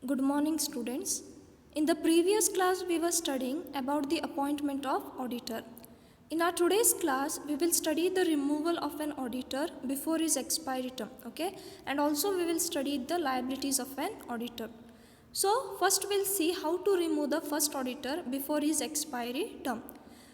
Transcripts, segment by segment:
Good morning, students. In the previous class, we were studying about the appointment of auditor. In our today's class, we will study the removal of an auditor before his expiry term, okay? And also we will study the liabilities of an auditor. So, first we'll see how to remove the first auditor before his expiry term.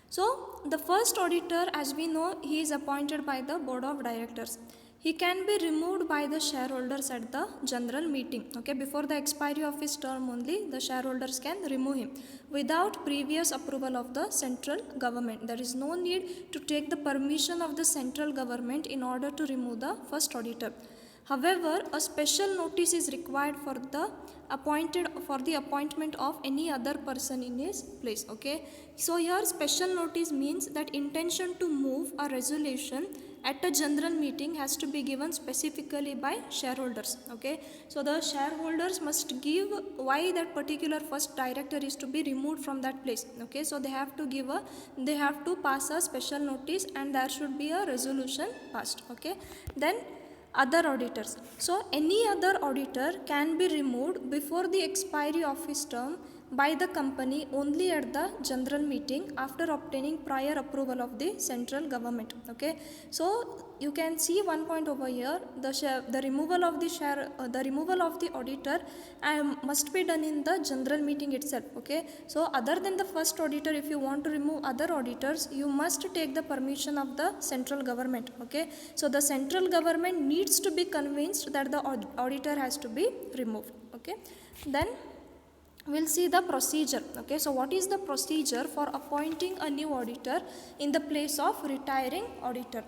So, the first auditor, as we know, he is appointed by the board of directors. He can be removed by the shareholders at the general meeting. Okay, before the expiry of his term only, the shareholders can remove him without previous approval of the central government. There is no need to take the permission of the central government in order to remove the first auditor. However, a special notice is required for the appointment of any other person in his place. Okay, so here special notice means that intention to move a resolution at a general meeting has to be given specifically by shareholders. Okay, so the shareholders must give why that particular first director is to be removed from that place. Okay, so they have to pass a special notice and there should be a resolution passed. Okay, then other auditors. So any other auditor can be removed before the expiry of his term by the company only at the general meeting after obtaining prior approval of the central government. Okay, so you can see one point over here, the removal of the auditor must be done in the general meeting itself. Okay, so other than the first auditor, if you want to remove other auditors, you must take the permission of the central government. Okay, so the central government needs to be convinced that the auditor has to be removed. Okay, then we'll see the procedure. Okay, so what is the procedure for appointing a new auditor in the place of retiring auditor?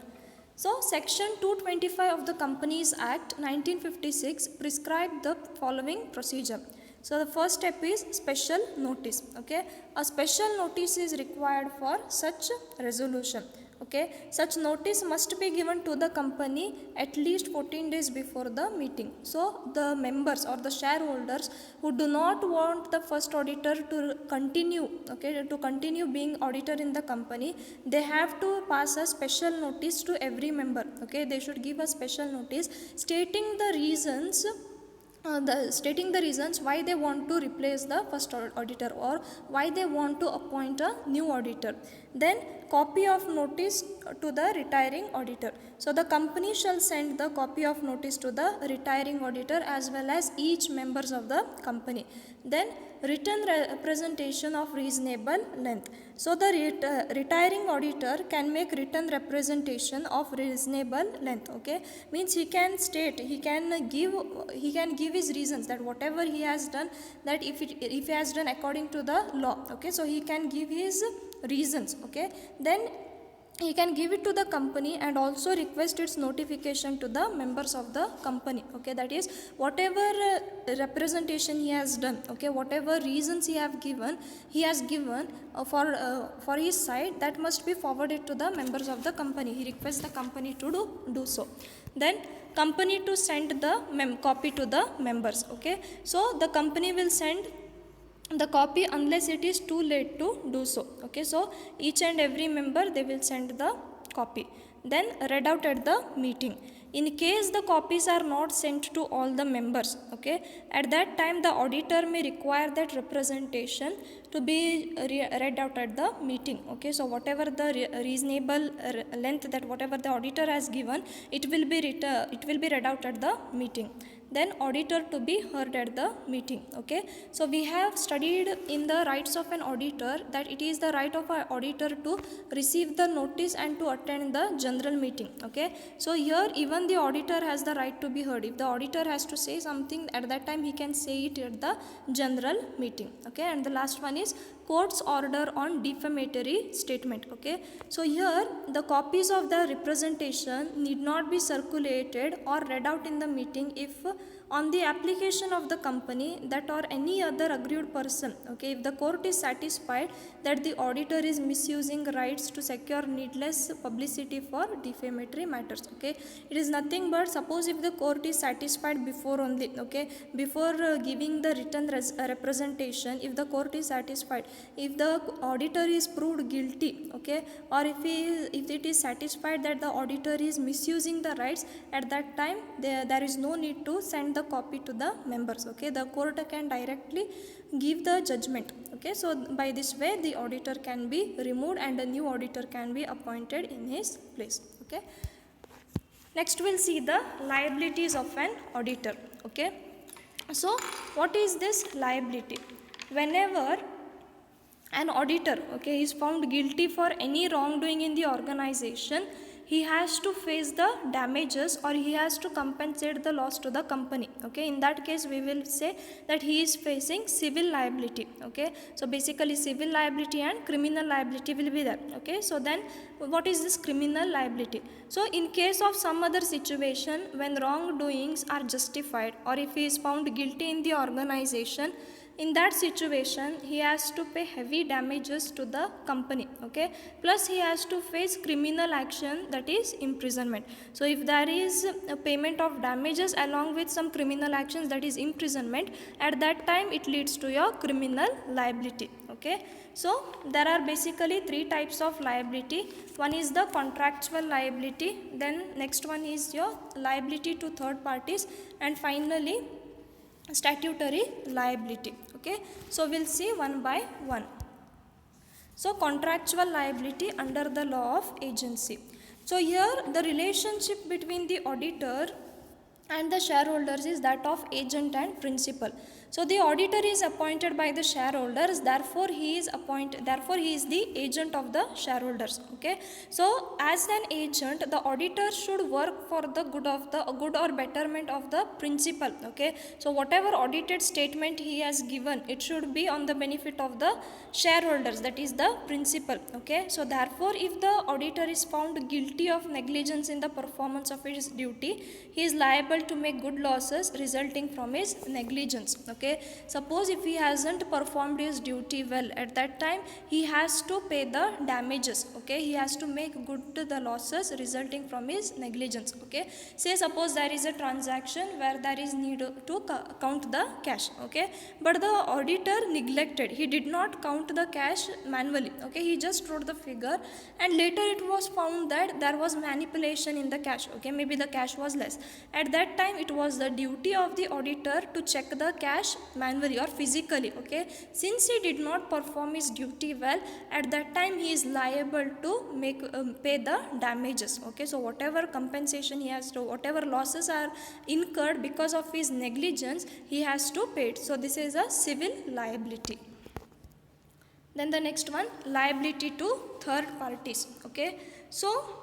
So section 225 of the Companies Act 1956 prescribed the following procedure. So the first step is special notice. Okay, a special notice is required for such resolution. Okay, such notice must be given to the company at least 14 days before the meeting. So the members or the shareholders who do not want the first auditor to continue, being auditor in the company, they have to pass a special notice to every member. Okay, they should give a special notice stating the reasons why they want to replace the first auditor or why they want to appoint a new auditor. Then copy of notice to the retiring auditor. So the company shall send the copy of notice to the retiring auditor as well as each members of the company. Then written representation of reasonable length. So the retiring auditor can make written representation of reasonable length. Okay, means he can give his reasons that whatever he has done, that if he has done according to the law. Okay, so he can give his reasons. Okay, then he can give it to the company and also request its notification to the members of the company. Okay, that is whatever representation he has done, okay, whatever reasons he has given for his side, that must be forwarded to the members of the company. He requests the company to do so. Then company to send the copy to the members. Okay, so the company will send the copy unless it is too late to do so. Okay, so each and every member they will send the copy, then read out at the meeting. In case the copies are not sent to all the members, okay, at that time the auditor may require that representation to be read out at the meeting. Okay, so whatever the reasonable length that whatever the auditor has given, it will be read out at the meeting. Then auditor to be heard at the meeting. Okay, so we have studied in the rights of an auditor that it is the right of an auditor to receive the notice and to attend the general meeting. Okay, so here even the auditor has the right to be heard. If the auditor has to say something, at that time he can say it at the general meeting. Okay, and the last one is court's order on defamatory statement. Okay, so here the copies of the representation need not be circulated or read out in the meeting if on the application of the company that or any other aggrieved person. Okay, if the court is satisfied that the auditor is misusing rights to secure needless publicity for defamatory matters. Okay, it is nothing but, suppose if the court is satisfied before only, okay, before giving the written representation, if the court is satisfied, if the auditor is proved guilty, okay, or if it is satisfied that the auditor is misusing the rights, at that time there is no need to send the the copy to the members. Okay, the court can directly give the judgment. Okay, so by this way the auditor can be removed and a new auditor can be appointed in his place. Okay, next we'll see the liabilities of an auditor. Okay, so what is this liability? Whenever an auditor, okay, is found guilty for any wrongdoing in the organization, he has to face the damages or he has to compensate the loss to the company. Okay, in that case we will say that he is facing civil liability. Okay, so basically civil liability and criminal liability will be there. Okay, so then what is this criminal liability? So in case of some other situation when wrongdoings are justified, or if he is found guilty in the organization, in that situation he has to pay heavy damages to the company. Okay, plus he has to face criminal action, that is imprisonment. So if there is a payment of damages along with some criminal actions, that is imprisonment, at that time it leads to your criminal liability. Okay, so there are basically three types of liability. One is the contractual liability, then next one is your liability to third parties, and finally statutory liability. Okay, so we'll see one by one. So contractual liability under the law of agency. So here the relationship between the auditor and the shareholders is that of agent and principal. So the auditor is appointed by the shareholders, therefore he is the agent of the shareholders. Okay, so as an agent the auditor should work for the good or betterment of the principal. Okay, so whatever audited statement he has given, it should be on the benefit of the shareholders, that is the principal. Okay, so therefore if the auditor is found guilty of negligence in the performance of his duty, he is liable to make good losses resulting from his negligence. Okay, suppose if he hasn't performed his duty well, at that time he has to pay the damages. Okay, he has to make good the losses resulting from his negligence. Okay, say suppose there is a transaction where there is need to count the cash. Okay, but the auditor neglected, he did not count the cash manually. Okay, he just wrote the figure and later it was found that there was manipulation in the cash. Okay, maybe the cash was less. At that time it was the duty of the auditor to check the cash manually or physically. Okay, since he did not perform his duty well, at that time he is liable to pay the damages. Okay, so whatever compensation he has to, whatever losses are incurred because of his negligence, he has to pay it. So this is a civil liability. Then the next one, liability to third parties. Okay, so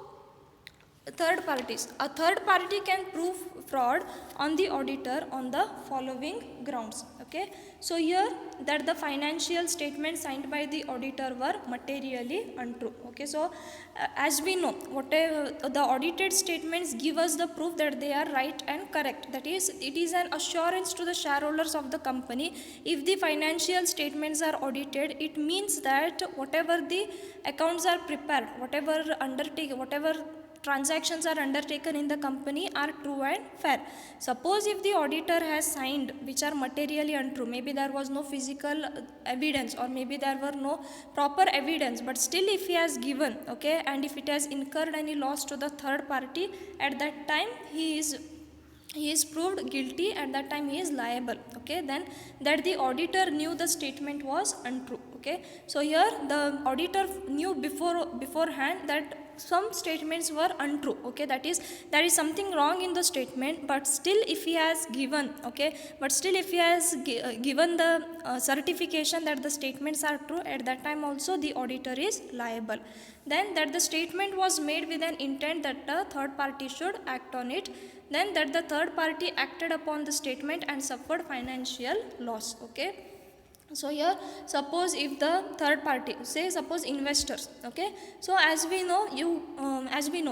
third parties, a third party can prove fraud on the auditor on the following grounds. Okay, so here that the financial statements signed by the auditor were materially untrue. Okay, so as we know, whatever the audited statements give us the proof that they are right and correct, that is, it is an assurance to the shareholders of the company. If the financial statements are audited, it means that whatever the accounts are prepared, whatever transactions are undertaken in the company are true and fair. Suppose if the auditor has signed which are materially untrue, maybe there was no physical evidence or maybe there were no proper evidence, but still if he has given, okay, and if it has incurred any loss to the third party, at that time he is proved guilty, at that time he is liable. Okay, then that the auditor knew the statement was untrue. Okay, so here the auditor knew beforehand that some statements were untrue. Okay, that is, there is something wrong in the statement, but still if he has given, given the certification that the statements are true, at that time also the auditor is liable. Then that the statement was made with an intent that the third party should act on it, then that the third party acted upon the statement and suffered financial loss. Okay, so here suppose if the third party, say suppose investors, okay, so as we know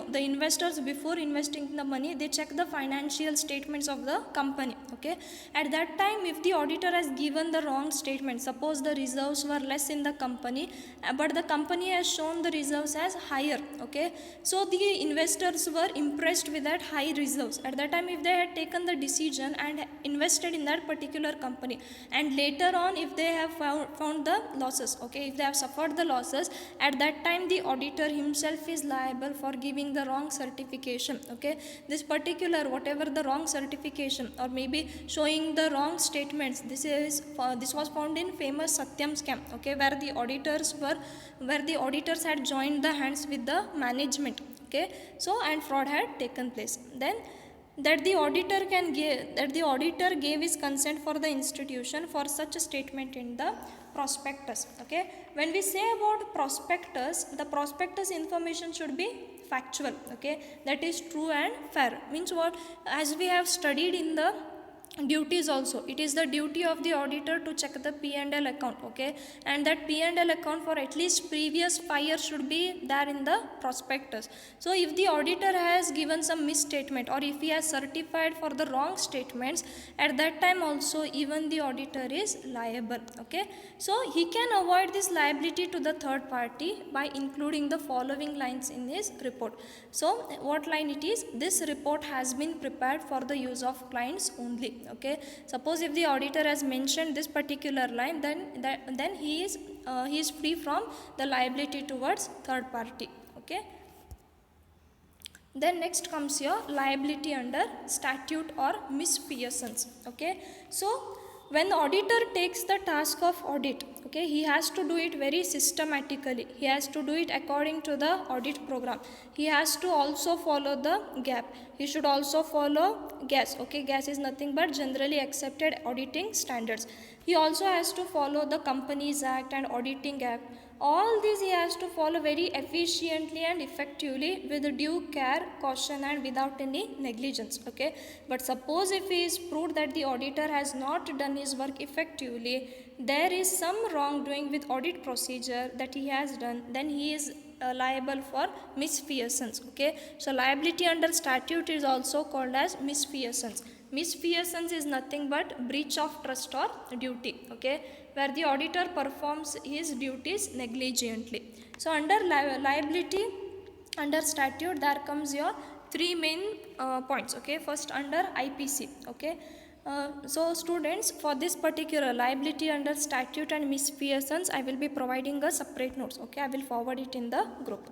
the investors, before investing the money, they check the financial statements of the company. Okay, at that time if the auditor has given the wrong statement, suppose the reserves were less in the company but the company has shown the reserves as higher. Okay, so the investors were impressed with that high reserves. At that time if they had taken the decision and invested in that particular company, and later on if they they have found the losses, okay, if they have suffered the losses, at that time the auditor himself is liable for giving the wrong certification, okay. This particular, whatever the wrong certification or maybe showing the wrong statements, this was found in famous Satyam scam, okay, where the auditors had joined the hands with the management, okay. So and fraud had taken place. Then that the auditor gave his consent for the institution for such a statement in the prospectus, okay. When we say about prospectus, the prospectus information should be factual, okay, that is true and fair. Means what? As we have studied in the duties also, it is the duty of the auditor to check the P&L account, okay, and that P&L account for at least previous 5 years should be there in the prospectus. So if the auditor has given some misstatement or if he has certified for the wrong statements, at that time also even the auditor is liable, okay. So he can avoid this liability to the third party by including the following lines in his report. So what line it is? This report has been prepared for the use of clients only, okay. Suppose if the auditor has mentioned this particular line, then he is free from the liability towards third party, okay. Then next comes your liability under statute or misfeasance, okay. So when the auditor takes the task of audit, okay, he has to do it very systematically. He has to do it according to the audit program. He has to also follow the GAP. He should also follow GAS, okay. GAS is nothing but generally accepted auditing standards. He also has to follow the Companies Act and Auditing Act. All these he has to follow very efficiently and effectively with due care, caution and without any negligence, okay. But suppose if he is proved that the auditor has not done his work effectively, there is some wrongdoing with audit procedure that he has done, then he is liable for misfeasance, okay. So liability under statute is also called as misfeasance. Misfeasance is nothing but breach of trust or duty, okay, where the auditor performs his duties negligently. So under liability under statute, there comes your three main points, okay. First under IPC, okay. So students, for this particular liability under statute and misfeasance, I will be providing a separate notes, okay. I will forward it in the group.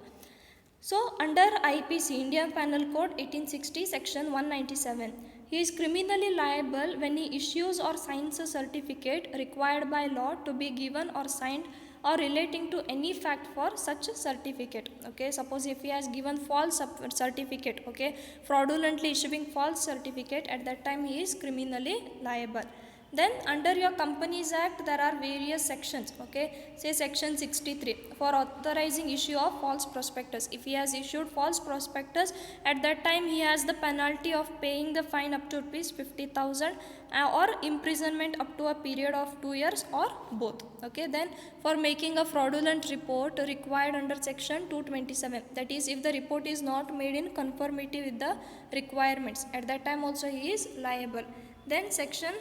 So under IPC, Indian Penal Code 1860, section 197, he is criminally liable when he issues or signs a certificate required by law to be given or signed or relating to any fact for such a certificate, okay. Suppose if he has given false certificate, okay, fraudulently issuing false certificate, at that time he is criminally liable. Then under your Companies Act, there are various sections, okay. Say section 63 for authorizing issue of false prospectus. If he has issued false prospectus, at that time he has the penalty of paying the fine up to ₹50,000 or imprisonment up to a period of 2 years or both, okay. Then for making a fraudulent report required under section 227, that is if the report is not made in conformity with the requirements, at that time also he is liable. Then section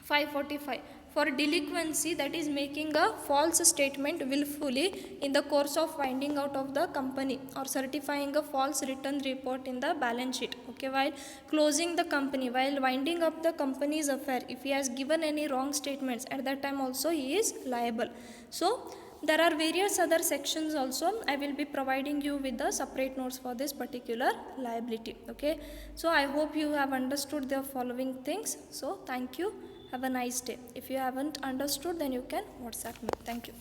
545 for delinquency, that is making a false statement willfully in the course of winding out of the company or certifying a false written report in the balance sheet, okay, while closing the company, while winding up the company's affair, if he has given any wrong statements, at that time also he is liable. So there are various other sections also. I will be providing you with the separate notes for this particular liability, okay. So I hope you have understood the following things. So thank you. Have a nice day. If you haven't understood, then you can WhatsApp me. Thank you.